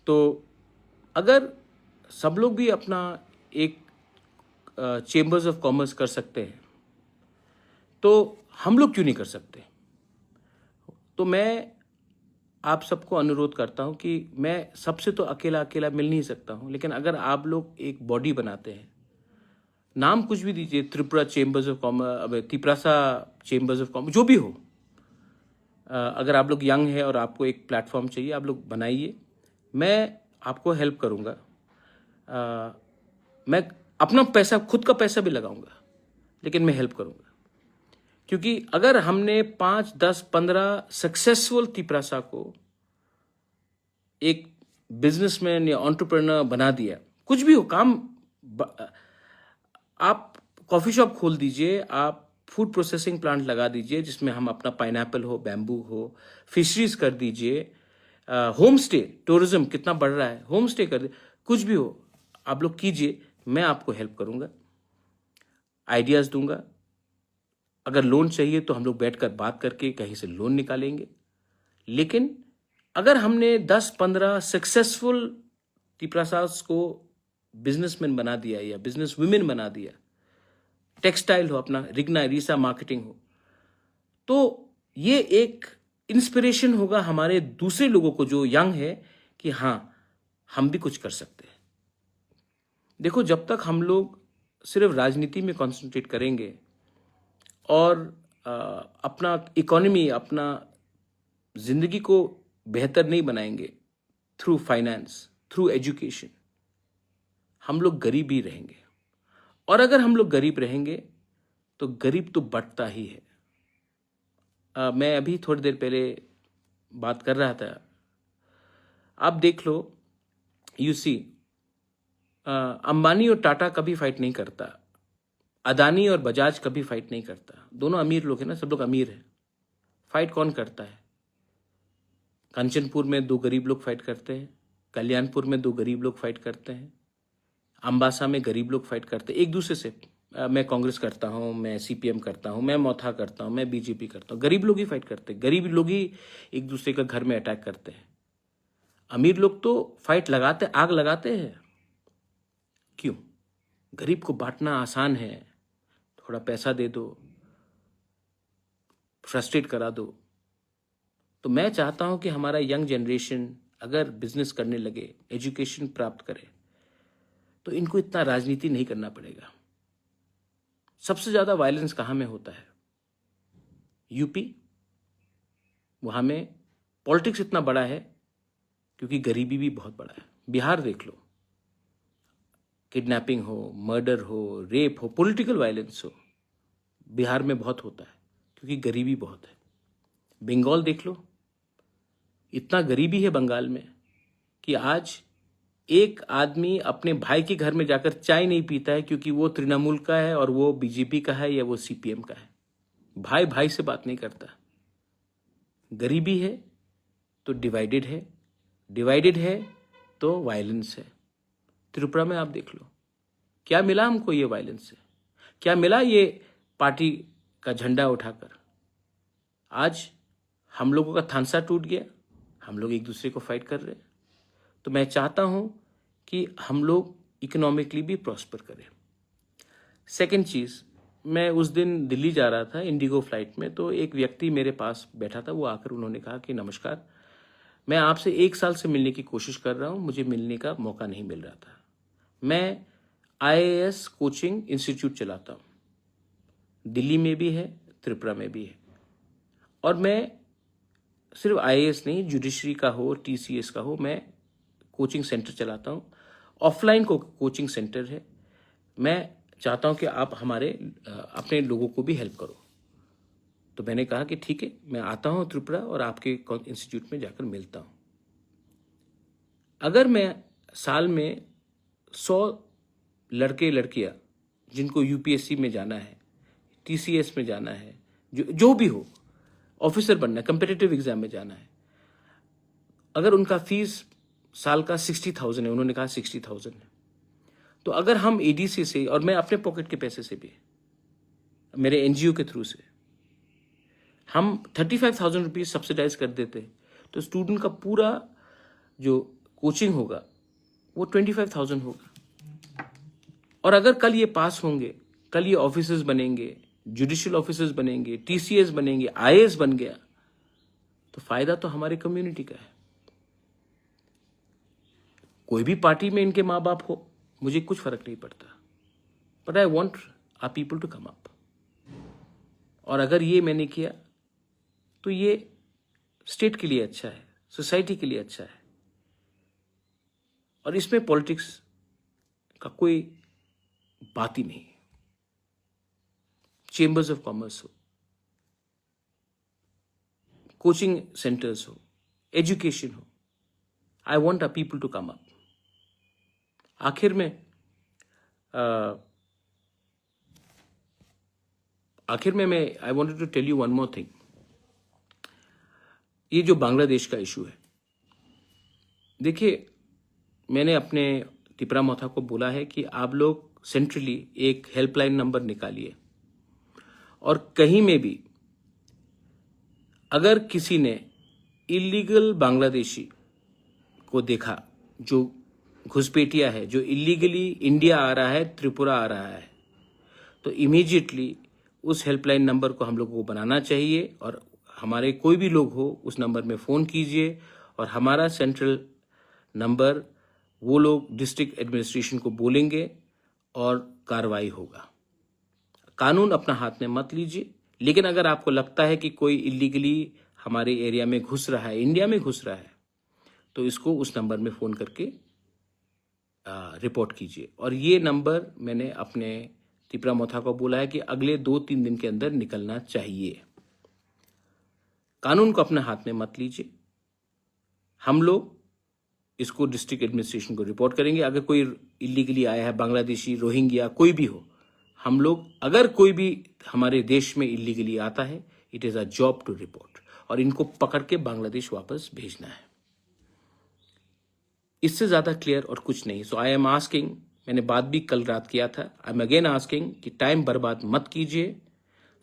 तो अगर सब लोग भी अपना एक चेम्बर्स ऑफ कॉमर्स कर सकते हैं तो हम लोग क्यों नहीं कर सकते। तो मैं आप सबको अनुरोध करता हूं कि मैं सबसे तो अकेला अकेला मिल नहीं सकता हूं, लेकिन अगर आप लोग एक बॉडी बनाते हैं, नाम कुछ भी दीजिए, Tripura chambers of commerce, Tiprasa chambers of commerce, जो भी हो, अगर आप लोग यंग है और आपको एक प्लेटफॉर्म चाहिए, आप लोग बनाइए, मैं आपको हेल्प करूंगा। मैं अपना पैसा, खुद का पैसा भी लगाऊंगा, लेकिन मैं हेल्प करूंगा। क्योंकि अगर हमने 5, 10, 15 सक्सेसफुल तिपरासा को एक बिजनेसमैन या एंटरप्रेन्योर बना दिया, कुछ भी हो काम, आप कॉफी शॉप खोल दीजिए, आप फूड प्रोसेसिंग प्लांट लगा दीजिए जिसमें हम अपना पाइनएप्पल हो, बैम्बू हो, फिशरीज कर दीजिए, होम स्टे, टूरिज्म कितना बढ़ रहा है, होम स्टे कर दीजिए, कुछ भी हो आप लोग कीजिए, मैं आपको हेल्प करूंगा, आइडियाज दूंगा। अगर लोन चाहिए तो हम लोग बैठकर बात करके कहीं से लोन निकालेंगे। लेकिन अगर हमने 10-15 सक्सेसफुल तिपरासास को बिजनेसमैन बना दिया या बिजनेस वुमेन बना दिया, टेक्सटाइल हो अपना, रिग्ना रीसा मार्केटिंग हो, तो ये एक इंस्पिरेशन होगा हमारे दूसरे लोगों को जो यंग है कि हाँ हम भी कुछ कर सकते हैं। देखो, जब तक हम लोग सिर्फ राजनीति में कंसंट्रेट करेंगे और अपना इकोनॉमी, अपना जिंदगी को बेहतर नहीं बनाएंगे थ्रू फाइनेंस, थ्रू एजुकेशन, हम लोग गरीब ही रहेंगे। और अगर हम लोग गरीब रहेंगे तो गरीब तो बढ़ता ही है। मैं अभी थोड़ी देर पहले बात कर रहा था, आप देख लो, यू सी, अंबानी और टाटा कभी फाइट नहीं करता, अदानी और बजाज कभी फाइट नहीं करता, दोनों अमीर लोग हैं ना, सब लोग अमीर हैं। फाइट कौन करता है? कंचनपुर में 2 गरीब लोग फाइट करते हैं, कल्याणपुर में 2 गरीब लोग फाइट करते हैं, अम्बासा में गरीब लोग फाइट करते हैं एक दूसरे से। मैं कांग्रेस करता हूँ, मैं सीपीएम करता हूँ, मैं मोथा करता हूँ, मैं बीजेपी करता हूँ, गरीब लोग ही फाइट करते हैं, गरीब लोग ही एक दूसरे का घर में अटैक करते हैं। अमीर लोग तो फाइट लगाते, आग लगाते हैं। क्यों? गरीब को बांटना आसान है, थोड़ा पैसा दे दो, फ्रस्ट्रेट करा दो। तो मैं चाहता हूं कि हमारा यंग जनरेशन अगर बिजनेस करने लगे, एजुकेशन प्राप्त करे, तो इनको इतना राजनीति नहीं करना पड़ेगा। सबसे ज्यादा वायलेंस कहां में होता है? यूपी, वहां में पॉलिटिक्स इतना बड़ा है क्योंकि गरीबी भी बहुत बड़ा है। बिहार देख लो, किडनैपिंग हो, मर्डर हो, रेप हो, पॉलिटिकल वायलेंस हो, बिहार में बहुत होता है क्योंकि गरीबी बहुत है। बंगाल देख लो, इतना गरीबी है बंगाल में कि आज एक आदमी अपने भाई के घर में जाकर चाय नहीं पीता है क्योंकि वो तृणमूल का है और वो बीजेपी का है या वो सीपीएम का है। भाई भाई से बात नहीं करता। गरीबी है तो डिवाइडेड है, डिवाइडेड है तो वायलेंस है। त्रिपुरा में आप देख लो, क्या मिला हमको ये वायलेंस से? क्या मिला ये पार्टी का झंडा उठाकर? आज हम लोगों का थानसा टूट गया, हम लोग एक दूसरे को फाइट कर रहे हैं। तो मैं चाहता हूं कि हम लोग इकोनॉमिकली भी प्रॉस्पर करें। सेकंड चीज, मैं उस दिन दिल्ली जा रहा था इंडिगो फ्लाइट में, तो एक व्यक्ति मेरे पास बैठा था, वो आकर उन्होंने कहा कि नमस्कार, मैं आपसे 1 साल से मिलने की कोशिश कर रहा हूं, मुझे मिलने का मौका नहीं मिल रहा था। मैं IAS कोचिंग इंस्टीट्यूट चलाता हूं, दिल्ली में भी है, त्रिपुरा में भी है, और मैं सिर्फ IAS नहीं, जुडिशरी का हो, TCS का हो, मैं कोचिंग सेंटर चलाता हूं। ऑफलाइन को कोचिंग सेंटर है। मैं चाहता हूं कि आप हमारे अपने लोगों को भी हेल्प करो। तो मैंने कहा कि ठीक है, मैं आता हूं त्रिपुरा और आपके इंस्टीट्यूट में जाकर मिलता हूं। अगर मैं साल में 100 लड़के लड़कियां जिनको UPSC में जाना है, TCS में जाना है, जो भी हो, ऑफिसर बनना है, कंपेटिटिव एग्जाम में जाना है, अगर उनका फीस साल का 60,000 है, उन्होंने कहा 60,000 है, तो अगर हम ADC से और मैं अपने पॉकेट के पैसे से भी, मेरे NGO के थ्रू से हम 35,000 रुपीज सब्सिडाइज कर देते, तो स्टूडेंट का पूरा जो कोचिंग होगा वो 25,000 होगा। और अगर कल ये पास होंगे, कल ये ऑफिसर्स बनेंगे, जुडिशियल ऑफिसर्स बनेंगे, टीसीएस बनेंगे, आईएएस बन गया, तो फायदा तो हमारे कम्युनिटी का है। कोई भी पार्टी में इनके माँ बाप हो, मुझे कुछ फर्क नहीं पड़ता, but I want our people to come up. और अगर ये मैंने किया तो ये स्टेट के लिए अच्छा है, सोसाइटी के लिए अच्छा है, और इसमें पॉलिटिक्स का कोई बात ही नहीं। चेंबर्स ऑफ कॉमर्स हो, कोचिंग सेंटर्स हो, एजुकेशन हो, I want our people to come up. आखिर में मैं I wanted to tell you one more thing. ये जो बांग्लादेश का इशू है, देखिए मैंने अपने तिपरा मोथा को बोला है कि आप लोग सेंट्रली एक हेल्पलाइन नंबर निकालिए, और कहीं में भी अगर किसी ने इलीगल बांग्लादेशी को देखा, जो घुसपैठिया है, जो इलीगली इंडिया आ रहा है, त्रिपुरा आ रहा है, तो इमीडिएटली उस हेल्पलाइन नंबर को हम लोगों को बनाना चाहिए, और हमारे कोई भी लोग हो उस नंबर में फ़ोन कीजिए, और हमारा सेंट्रल नंबर वो लोग डिस्ट्रिक्ट एडमिनिस्ट्रेशन को बोलेंगे और कार्रवाई होगा। कानून अपना हाथ में मत लीजिए, लेकिन अगर आपको लगता है कि कोई इलीगली हमारे एरिया में घुस रहा है, इंडिया में घुस रहा है, तो इसको उस नंबर में फ़ोन करके रिपोर्ट कीजिए। और ये नंबर मैंने अपने तिपरा मोथा को बोला है कि अगले 2-3 दिन के अंदर निकलना चाहिए। कानून को अपने हाथ में मत लीजिए। हम लोग इसको डिस्ट्रिक्ट एडमिनिस्ट्रेशन को रिपोर्ट करेंगे। अगर कोई इलीगली आया है, बांग्लादेशी, रोहिंग्या, कोई भी हो, हम लोग, अगर कोई भी हमारे देश में इलीगली आता है, it is a job to report, और इनको पकड़ के बांग्लादेश वापस भेजना है। इससे ज़्यादा क्लियर और कुछ नहीं। सो आई एम आस्किंग, मैंने बात भी कल रात किया था, आई एम अगेन आस्किंग कि टाइम बर्बाद मत कीजिए।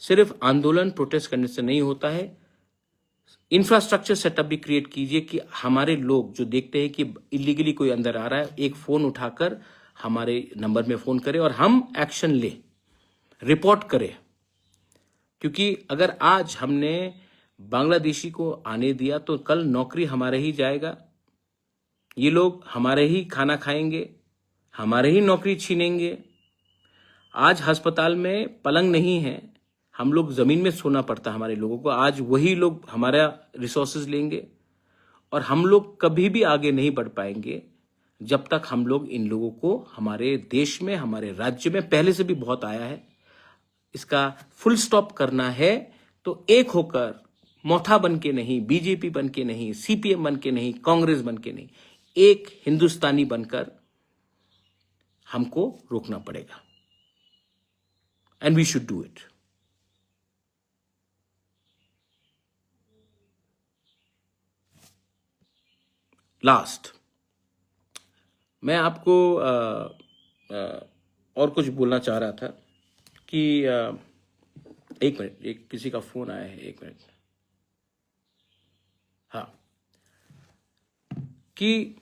सिर्फ आंदोलन, प्रोटेस्ट करने से नहीं होता है, इंफ्रास्ट्रक्चर सेटअप भी क्रिएट कीजिए कि हमारे लोग जो देखते हैं कि इलीगली कोई अंदर आ रहा है, एक फ़ोन उठाकर हमारे नंबर में फ़ोन करें और हम एक्शन लें, रिपोर्ट करें। क्योंकि अगर आज हमने बांग्लादेशी को आने दिया तो कल नौकरी हमारे ही जाएगा, ये लोग हमारे ही खाना खाएंगे, हमारे ही नौकरी छीनेंगे। आज अस्पताल में पलंग नहीं है, हम लोग ज़मीन में सोना पड़ता हमारे लोगों को, आज वही लोग हमारा रिसोर्सेज लेंगे, और हम लोग कभी भी आगे नहीं बढ़ पाएंगे जब तक हम लोग इन लोगों को हमारे देश में, हमारे राज्य में पहले से भी बहुत आया है, इसका फुल स्टॉप करना है। तो एक होकर, मोथा बन के नहीं, बीजेपी बन के नहीं, सीपीएम बन के नहीं, कांग्रेस बन के नहीं, एक हिंदुस्तानी बनकर हमको रोकना पड़ेगा, and we should do it. Last, मैं आपको और कुछ बोलना चाह रहा था कि एक मिनट, एक किसी का फोन आया है, एक मिनट। हाँ, कि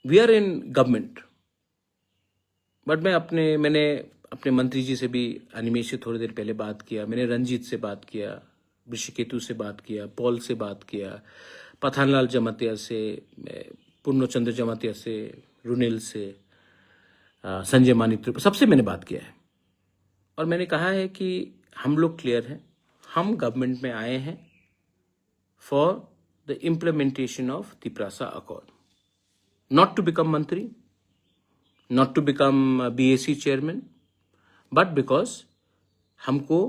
we are in government, but मैंने अपने मंत्री जी से भी, अनिमेश से थोड़ी देर पहले बात किया, मैंने रंजीत से बात किया, ऋषिकेतु से बात किया, पॉल से बात किया, पठानलाल जमातिया से, पूर्णचंद्र जमातिया से, रुनिल से, संजय मानिक, सबसे मैंने बात किया है। और मैंने कहा है कि हम लोग क्लियर हैं, हम गवर्नमेंट में आए हैं for the implementation of Tiprasa accord, not to become मंत्री, not to become BAC chairman, but because हमको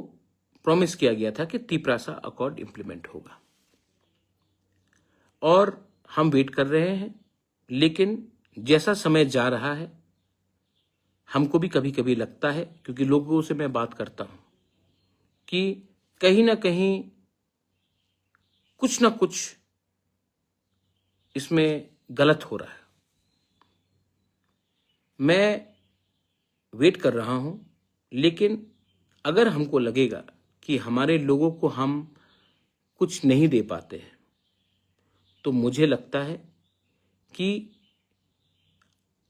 प्रॉमिस किया गया था कि तिपरासा अकॉर्ड इंप्लीमेंट होगा, और हम वेट कर रहे हैं। लेकिन जैसा समय जा रहा है, हमको भी कभी कभी लगता है, क्योंकि लोगों से मैं बात करता हूं, कि कहीं ना कहीं कुछ ना कुछ इसमें गलत हो रहा है। मैं वेट कर रहा हूं, लेकिन अगर हमको लगेगा कि हमारे लोगों को हम कुछ नहीं दे पाते हैं, तो मुझे लगता है कि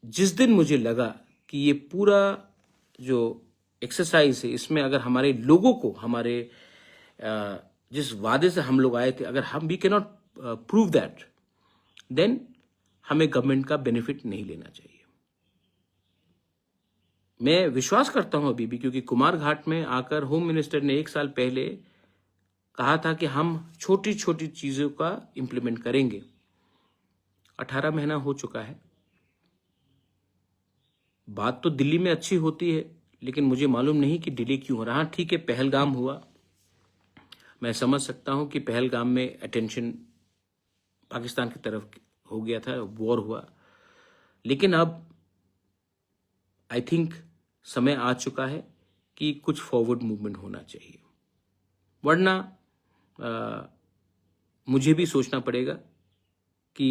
जिस दिन मुझे लगा कि ये पूरा जो एक्सरसाइज है इसमें अगर हमारे लोगों को हमारे जिस वादे से हम लोग आए थे, अगर हम we can not prove that, then हमें गवर्नमेंट का बेनिफिट नहीं लेना चाहिए। मैं विश्वास करता हूं अभी भी, क्योंकि कुमार घाट में आकर होम मिनिस्टर ने 1 साल पहले कहा था कि हम छोटी छोटी चीजों का इंप्लीमेंट करेंगे। 18 महीना हो चुका है। बात तो दिल्ली में अच्छी होती है, लेकिन मुझे मालूम नहीं कि डिले क्यों हो रहा। हाँ, ठीक है, पहलगाम हुआ, मैं समझ सकता हूं कि पहलगाम में अटेंशन पाकिस्तान की तरफ हो गया था, वॉर हुआ, लेकिन अब आई थिंक समय आ चुका है कि कुछ फॉरवर्ड मूवमेंट होना चाहिए, वरना मुझे भी सोचना पड़ेगा कि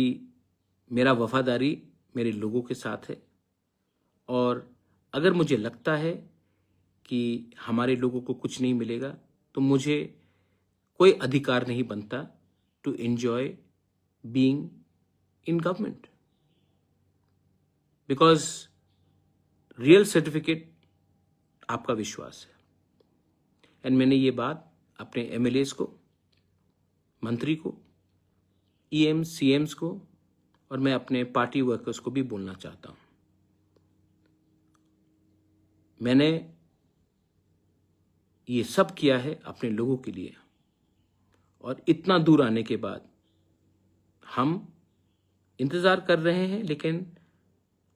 मेरा वफादारी मेरे लोगों के साथ है, और अगर मुझे लगता है कि हमारे लोगों को कुछ नहीं मिलेगा तो मुझे कोई अधिकार नहीं बनता to enjoy being in government, because real certificate आपका विश्वास है। एंड मैंने ये बात अपने एमएलएस को, मंत्री को, ईएम सीएम्स को, और मैं अपने पार्टी वर्कर्स को भी बोलना चाहता हूं। मैंने ये सब किया है अपने लोगों के लिए, और इतना दूर आने के बाद हम इंतजार कर रहे हैं, लेकिन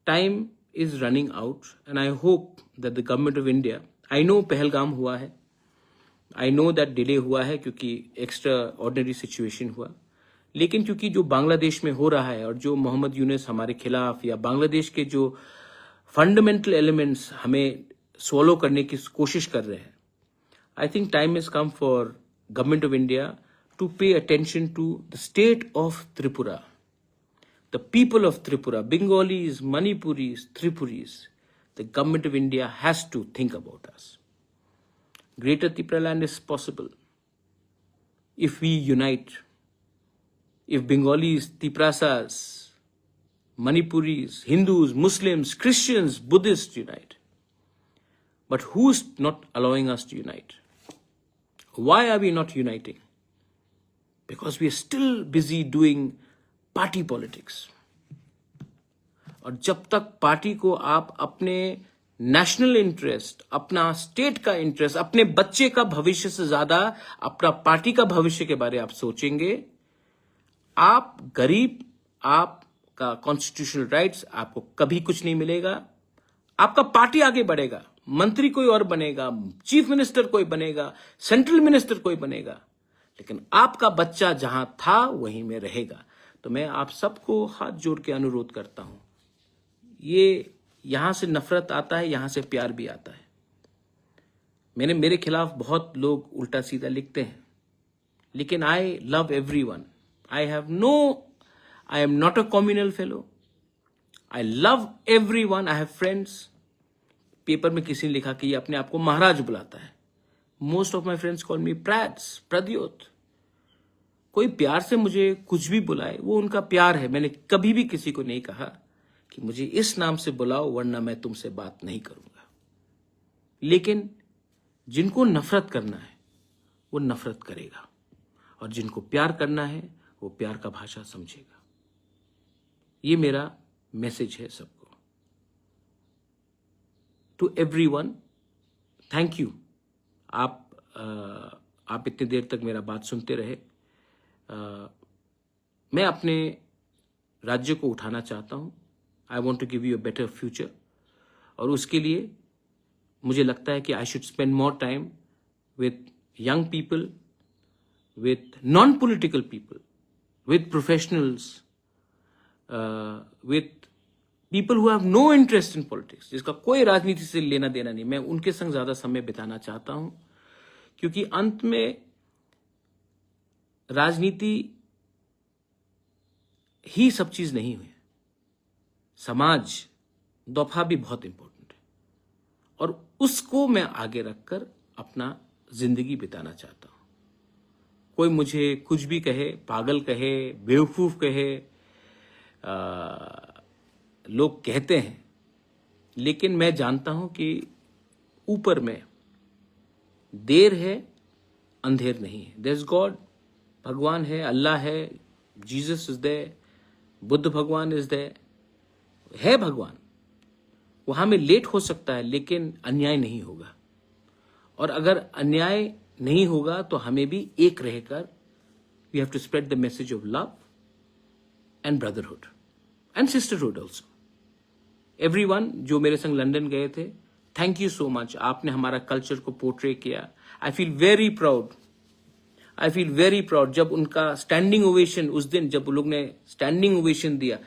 time is running out, and I hope that the government of India, I know Pahalgam हुआ है, आई नो दैट डिले हुआ है क्योंकि एक्स्ट्रा ऑर्डिनरी सिचुएशन हुआ, लेकिन क्योंकि जो बांग्लादेश में हो रहा है और जो मोहम्मद यूनुस हमारे खिलाफ या बांग्लादेश के जो फंडामेंटल एलिमेंट्स हमें सोलो करने की कोशिश कर रहे हैं, I think time is come for government of India to pay attention to the state of Tripura, the people of Tripura, Bengalis, Manipuris, Tripuris. The government of India has to think about us. Greater Tripura land is possible if we unite, if Bengalis, Triprasas, Manipuris, Hindus, Muslims, Christians, Buddhists unite. But who's not allowing us to unite? Why are we not uniting? Because we are still busy doing party politics. और जब तक party को आप अपने national interest, अपना state का interest, अपने बच्चे का भविष्य से ज्यादा अपना पार्टी का भविष्य के बारे में आप सोचेंगे, आप गरीब, आपका कॉन्स्टिट्यूशनल राइट्स आपको कभी कुछ नहीं मिलेगा। आपका पार्टी आगे बढ़ेगा, मंत्री कोई और बनेगा, चीफ मिनिस्टर कोई बनेगा, सेंट्रल मिनिस्टर कोई बनेगा, लेकिन आपका बच्चा जहां था वहीं में रहेगा। तो मैं आप सबको हाथ जोड़ के अनुरोध करता हूं, ये यहां से नफरत आता है, यहां से प्यार भी आता है। मेरे खिलाफ बहुत लोग उल्टा सीधा लिखते हैं, लेकिन I love everyone. I am not a communal fellow, I love everyone, I have friends. Paper में किसी ने लिखा कि ये अपने आप को महाराज बुलाता है। Most of my friends call मी प्रद्योत। कोई प्यार से मुझे कुछ भी बुलाए, वो उनका प्यार है। मैंने कभी भी किसी को नहीं कहा कि मुझे इस नाम से बुलाओ वरना मैं तुमसे बात नहीं करूंगा। लेकिन जिनको नफरत करना है वो नफरत करेगा, और जिनको प्यार करना है वो प्यार का भाषा समझेगा। ये मेरा मैसेज है सबको। To everyone, thank you. आप इतनी देर तक मेरा बात सुनते रहे। मैं अपने राज्य को उठाना चाहता हूं। I want to give you a better future, और उसके लिए मुझे लगता है कि I should spend more time with young people, with non political people, with professionals, with people who have no interest in politics, जिसका कोई राजनीति से लेना देना नहीं। मैं उनके संग ज्यादा समय बिताना चाहता हूं, क्योंकि अंत में राजनीति ही सब चीज नहीं हुई। समाज दफा भी बहुत इंपॉर्टेंट है, और उसको मैं आगे रखकर अपना जिंदगी बिताना चाहता हूं। कोई मुझे कुछ भी कहे, पागल कहे, बेवकूफ़ कहे, लोग कहते हैं, लेकिन मैं जानता हूं कि ऊपर में देर है, अंधेर नहीं है. देयर इज गॉड, भगवान है, अल्लाह है, जीसस इज देयर, बुद्ध भगवान इज देयर, है भगवान. वहां में लेट हो सकता है, लेकिन अन्याय नहीं होगा. और अगर अन्याय नहीं होगा तो हमें भी एक रहकर we have to spread the message of love and brotherhood and sisterhood also. Everyone जो मेरे संग लंदन गए थे, थैंक यू सो मच. आपने हमारा कल्चर को पोर्ट्रे किया. I feel very proud. I feel very proud. जब उनका स्टैंडिंग ओवेशन, उस दिन जब लोग ने स्टैंडिंग ओवेशन दिया,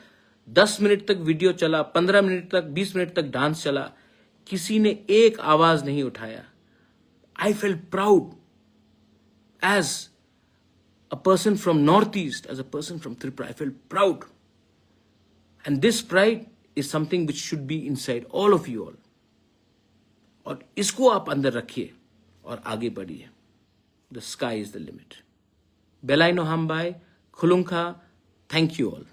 10 मिनट तक वीडियो चला, 15 मिनट तक, 20 मिनट तक डांस चला, किसी ने एक आवाज नहीं उठाया. I felt proud as a person from north east, as a person from Tripura. I felt proud. And this pride is something which should be inside all of you all. और इसको आप अंदर रखिए और आगे बढ़िए. The sky is the limit. Belai no hambai, khulungkha, thank you all.